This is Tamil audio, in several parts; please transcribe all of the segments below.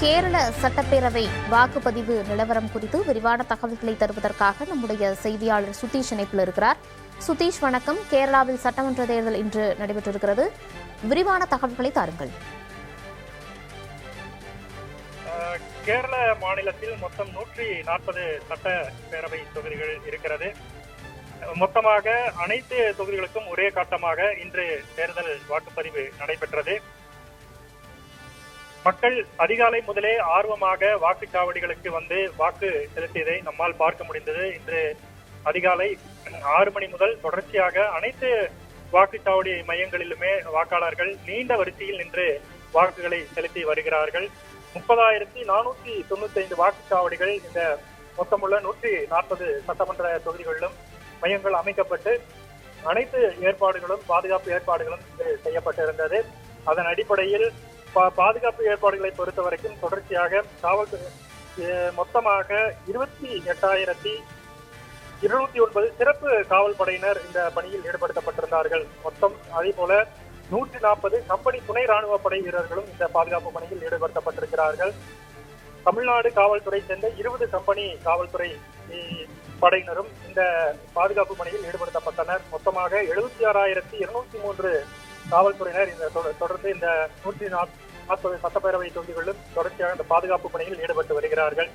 கேரள சட்டப்பேரவை வாக்குப்பதிவு நிலவரம் குறித்து விரிவான தகவல்களை தருவதற்காக நம்முடைய செய்தியாளர் சுதீஷ் இணைப்பில் இருக்கிறார். சுதீஷ் வணக்கம். கேரளாவில் சட்டமன்ற தேர்தல் இன்று நடைபெற்றிருக்கிறது. விரிவான தகவல்களை தாருங்கள். கேரள மாநிலத்தில் மொத்தம் 140 சட்டப்பேரவை தொகுதிகள் இருக்கிறது. மொத்தமாக அனைத்து தொகுதிகளுக்கும் ஒரே கட்டமாக இன்று தேர்தல் வாக்குப்பதிவு நடைபெற்றது. மக்கள் அதிகாலை முதலே ஆர்வமாக வாக்குச்சாவடிகளுக்கு வந்து வாக்கு செலுத்தியதை நம்மால் பார்க்க முடிந்தது. இன்று அதிகாலை 6 மணி முதல் தொடர்ச்சியாக அனைத்து வாக்குச்சாவடி மையங்களிலுமே வாக்காளர்கள் நீண்ட வரிசையில் நின்று வாக்குகளை செலுத்தி வருகிறார்கள். 30,495 வாக்குச்சாவடிகள் இந்த மொத்தமுள்ள 140 சட்டமன்ற தொகுதிகளிலும் மையங்கள் அமைக்கப்பட்டு அனைத்து ஏற்பாடுகளும் பாதுகாப்பு ஏற்பாடுகளும் செய்யப்பட்டிருந்தது. அதன் அடிப்படையில் பாதுகாப்பு ஏற்பாடுகளை பொறுத்த வரைக்கும் தொடர்ச்சியாக மொத்தமாக 28,209 சிறப்பு காவல் படையினர் இந்த பணியில் ஈடுபடுத்தப்பட்டிருந்தார்கள். மொத்தம் அதே போல 140 கம்பெனி துணை ராணுவ படை வீரர்களும் இந்த பாதுகாப்பு பணியில் ஈடுபடுத்தப்பட்டிருக்கிறார்கள். தமிழ்நாடு காவல்துறை சேர்ந்த 20 கம்பெனி காவல்துறை படையினரும் இந்த பாதுகாப்பு பணியில் ஈடுபடுத்தப்பட்டனர். மொத்தமாக 76,203 காவல்துறையினர் இந்த தொடர்ந்து இந்த 140 சட்டப்பேரவை தொகுதிகளிலும் தொடர்ச்சியாக இந்த பாதுகாப்பு பணியில் ஈடுபட்டு வருகிறார்கள்.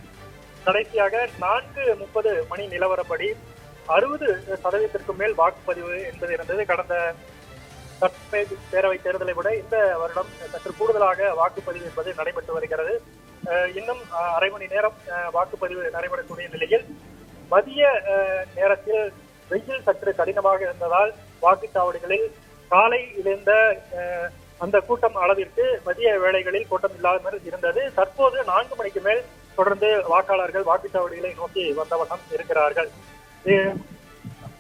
கடைசியாக 4:30 மணி நிலவரப்படி 60% மேல் வாக்குப்பதிவு என்பது இருந்தது. கடந்த சட்டப்பேரவை தேர்தலை விட இந்த வருடம் சற்று கூடுதலாக வாக்குப்பதிவு என்பது நடைபெற்று வருகிறது. இன்னும் அரை மணி நேரம் வாக்குப்பதிவு நடைபெறக்கூடிய நிலையில் மதிய நேரத்தில் வெயில் சற்று கடினமாக இருந்ததால் வாக்குச்சாவடிகளில் காலை இருந்த அந்த கூட்டம் அளவிற்கு மதிய வேளைகளில் கூட்டம் இல்லாமல் இருந்தது. தற்போது 4 மணிக்கு மேல் தொடர்ந்து வாக்காளர்கள் வாக்குச்சாவடிகளை நோக்கி வந்த வண்ணம் இருக்கிறார்கள்.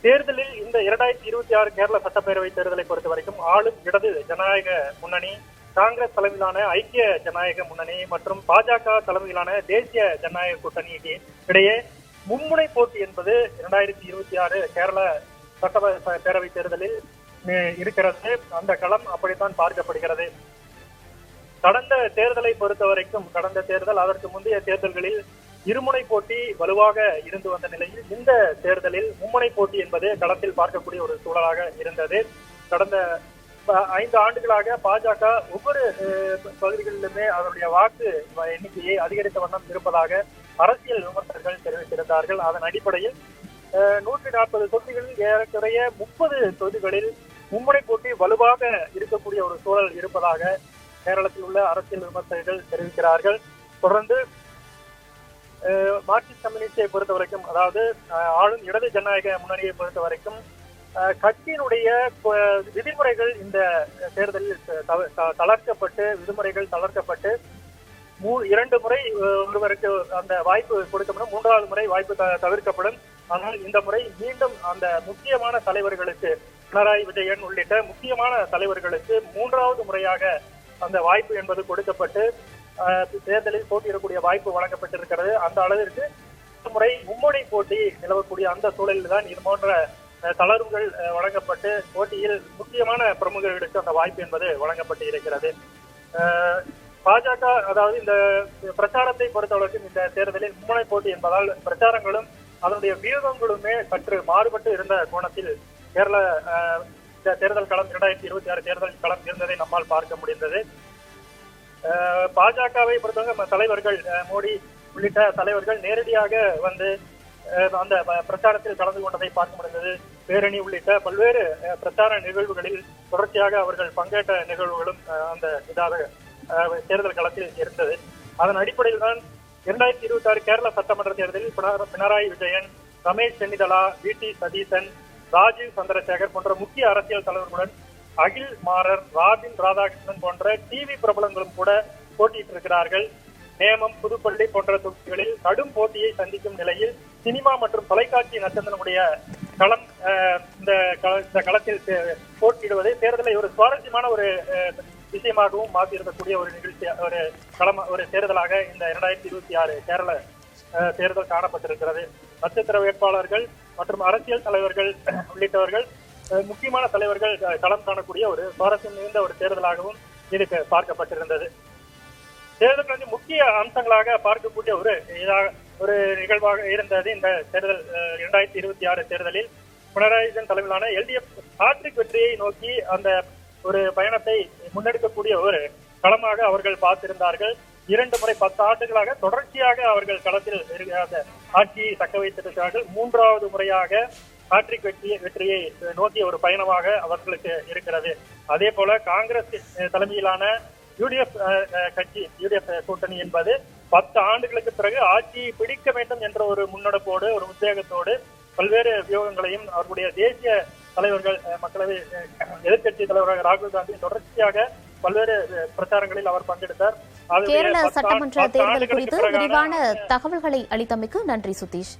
தேர்தலில் இந்த 2026 கேரள சட்டப்பேரவை தேர்தலை பொறுத்த வரைக்கும் ஆளும் இடது ஜனநாயக முன்னணி, காங்கிரஸ் தலைமையிலான ஐக்கிய ஜனநாயக முன்னணி மற்றும் பாஜக தலைமையிலான தேசிய ஜனநாயக கூட்டணி இடையே மும்முனை போட்டி என்பது 2026 கேரள சட்டப்பேரவை தேர்தலில் இருக்கிறது. அந்த களம் அப்படித்தான் பார்க்கப்படுகிறது. கடந்த தேர்தலை பொறுத்த வரைக்கும் கடந்த தேர்தல் அதற்கு முந்தைய தேர்தல்களில் இருமுனை போட்டி வலுவாக இருந்து வந்த நிலையில் இந்த தேர்தலில் மும்முனை போட்டி என்பது களத்தில் பார்க்கக்கூடிய ஒரு சூழலாக இருந்தது. கடந்த 5 ஆண்டுகளாக பாஜக ஒவ்வொரு பகுதிகளிலுமே அவருடைய வாக்கு எண்ணிக்கையை அதிகரித்த வண்ணம் இருப்பதாக அரசியல் விமர்சகர்கள் தெரிவித்திருந்தார்கள். அதன் அடிப்படையில் 140 தொகுதிகளில் ஏறக்குறைய 30 தொகுதிகளில் மும்முனை போட்டி வலுவாக இருக்கக்கூடிய ஒரு சூழல் இருப்பதாக கேரளத்தில் உள்ள அரசியல் விமர்சகர்கள் தெரிவிக்கிறார்கள். தொடர்ந்து மார்க்சிஸ்ட் கம்யூனிஸ்டை பொறுத்த வரைக்கும், அதாவது ஆளும் இடது ஜனநாயக முன்னணியை பொறுத்த வரைக்கும் கட்சியினுடைய விதிமுறைகள் இந்த தேர்தலில் விதிமுறைகள் தளர்க்கப்பட்டு 2 முறை ஒருவருக்கு அந்த வாய்ப்பு கொடுக்கப்படும், 3வது முறை வாய்ப்பு தவிர்க்கப்படும். ஆனால் இந்த முறை மீண்டும் அந்த முக்கியமான தலைவர்களுக்கு, பினராயி விஜயன் உள்ளிட்ட முக்கியமான தலைவர்களுக்கு 3வது முறையாக அந்த வாய்ப்பு என்பது கொடுக்கப்பட்டு தேர்தலில் போட்டியிடக்கூடிய வாய்ப்பு வழங்கப்பட்டிருக்கிறது. அந்த அளவிற்கு முறை மும்முனை போட்டி நிலவக்கூடிய அந்த சூழலில் தான் இது போன்ற தளர்வுகள் வழங்கப்பட்டு போட்டியில் முக்கியமான பிரமுகர்களுக்கு அந்த வாய்ப்பு என்பது வழங்கப்பட்டு இருக்கிறது. பாஜக, அதாவது இந்த பிரச்சாரத்தை பொறுத்தவரைக்கும் இந்த தேர்தலில் மும்முனை போட்டி என்பதால் பிரச்சாரங்களும் அதனுடைய வியூகங்களுமே சற்று மாறுபட்டு இருந்த கோணத்தில் கேரள தேர்தல் களம் 2026 தேர்தல் களம் இருந்ததை நம்மால் பார்க்க முடிந்தது. பாஜகவை பொறுத்தவரை தலைவர்கள் மோடி உள்ளிட்ட தலைவர்கள் நேரடியாக வந்து அந்த பிரச்சாரத்தில் கலந்து கொண்டதை பார்க்க முடிந்தது. பேரணி உள்ளிட்ட பல்வேறு பிரச்சார நிகழ்வுகளில் தொடர்ச்சியாக அவர்கள் பங்கேற்ற நிகழ்வுகளும் அந்த இதாக தேர்தல் களத்தில் இருந்தது. அதன் அடிப்படையில் தான் 2026 கேரள சட்டமன்ற தேர்தலில் பினராயி விஜயன், ரமேஷ் சென்னிதலா, வி.டி. சதீசன், ராஜீவ் சந்திரசேகர் போன்ற முக்கிய அரசியல் தலைவர்களுடன் அகில் மாரர், ராபின் ராதாகிருஷ்ணன் போன்ற டிவி பிரபலங்களும் கூட போட்டியிட்டிருக்கிறார்கள். நேமம், புதுப்பள்ளி போன்ற தொகுதிகளில் கடும் போட்டியை சந்திக்கும் நிலையில் சினிமா மற்றும் தொலைக்காட்சி நட்சத்திரனுடைய களம் இந்த களத்தில் போட்டியிடுவது தேர்தலை ஒரு சுவாரஸ்யமான ஒரு விஷயமாகவும் மாற்றியிருக்கக்கூடிய ஒரு நிகழ்ச்சி, ஒரு தேர்தலாக இந்த 2026 கேரள தேர்தல் காணப்பட்டிருக்கிறது. நட்சத்திர வேட்பாளர்கள் மற்றும் அரசியல் தலைவர்கள் உள்ளிட்டவர்கள், முக்கியமான தலைவர்கள் களம் காணக்கூடிய ஒரு சுவாரஸ்யம் மிகுந்த ஒரு தேர்தலாகவும் இதுக்கு பார்க்கப்பட்டிருந்தது. தேர்தல் முக்கிய அம்சங்களாக பார்க்கக்கூடிய ஒரு நிகழ்வாக இருந்தது இந்த தேர்தல். 2026 தேர்தலில் பினராயி விஜயன் தலைமையிலான LDF ஹாட்ரிக் வெற்றியை நோக்கி அந்த ஒரு பயணத்தை முன்னெடுக்கக்கூடிய ஒரு களமாக அவர்கள் பார்த்திருந்தார்கள். 2 முறை 10 ஆண்டுகளாக தொடர்ச்சியாக அவர்கள் களத்தில் ஆட்சியை தக்க வைத்திருக்கிறார்கள். 3வது முறையாக ஹாட்ரிக் வெற்றியை நோக்கிய ஒரு பயணமாக அவர்களுக்கு இருக்கிறது. அதே போல காங்கிரஸ் தலைமையிலான UDF கட்சி, UDF கூட்டணி என்பது 10 ஆண்டுகளுக்கு பிறகு ஆட்சியை பிடிக்க வேண்டும் என்ற ஒரு முன்னெடுப்போடு, ஒரு உத்வேகத்தோடு பல்வேறு வியூகங்களையும் அவர்களுடைய தேசிய தலைவர்கள், மக்களவை எதிர்கட்சி தலைவராக ராகுல் காந்தி தொடர்ச்சியாக பல்வேறு பிரச்சாரங்களில் அவர் பங்கெடுத்தார். கேரள சட்டமன்ற தேர்தல் குறித்து விரிவான தகவல்களை அளித்தமைக்கு நன்றி சுதீஷ்.